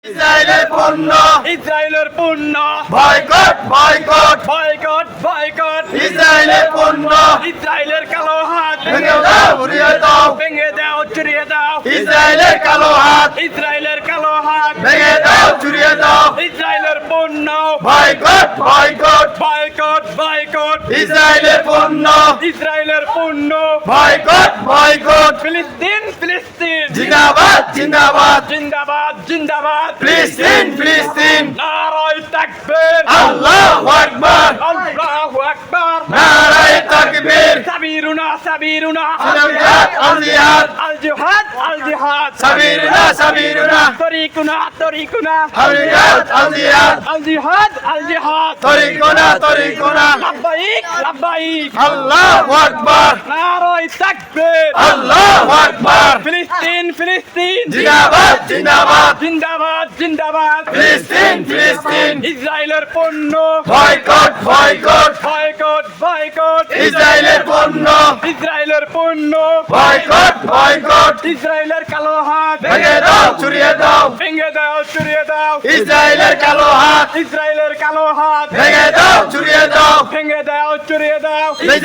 ইসরায়েলের পণ্য ইসরায়েলের পণ্য বয়কট বয়কট বয়কট বয়কট ইসরায়েলের পণ্য ইসরায়েলের কালো হাত ভেঙে দাও উড়িয়ে দাও ভেঙে দাও চুরিয়ে দাও ইসরায়েলের কালো হাত ইসরায়েলের কালো হাত ভেঙে দাও চুরিয়ে দাও ইসরায়েলের পণ্য বয়কট বয়কট বয়কট বয়কট ইসরায়েলের পণ্য ইসরায়েলের পণ্য বয়কট বয়কট ফিলিস্তিন ফিলিস্তিন জিন্দাবাদ জিন্দাবাদ জিন্দাবাদ জিন্দাবাদ ফিলিস্তিন ফিলিস্তিন নারায়ে তাকবীর আল্লাহু আকবার আল্লাহু আকবার নারায়ে তাকবীর সাবিরুনা সাবিরুনা আল জিহাদ আল জিহাদ আল জিহাদ আল জিহাদ সাবিরুনা সাবিরুনা তরিকুনা তরিকুনা আল জিহাদ আল জিহাদ আল জিহাদ আল জিহাদ তরিকুনা তরিকুনা লাব্বাইক লাব্বাইক আল্লাহু আকবার নারায়ে তাকবীর আল্লাহু আকবার ফিলিস্তিন ফিলিস্তিন জিন্দাবাদ জিন্দাবাদ জিন্দাবাদ জিন্দাবাদ ফিলিস্তিন ফিলিস্তিন ইসরায়েলের পণ্য বয়কট বয়কট বয়কট বয়কট ইসরায়েলের পণ্য ইসরায়েলের পণ্য বয়কট বয়কট ইসরায়েলের কালো হাত ভেঙে দাও চুরিয়ে দাও ভেঙে দাও চুরিয়ে দাও ইসরায়েলের কালো হাত ইসরায়েলের কালো হাত ভেঙে দাও চুরিয়ে দাও ভেঙে দাও চুরিয়ে দাও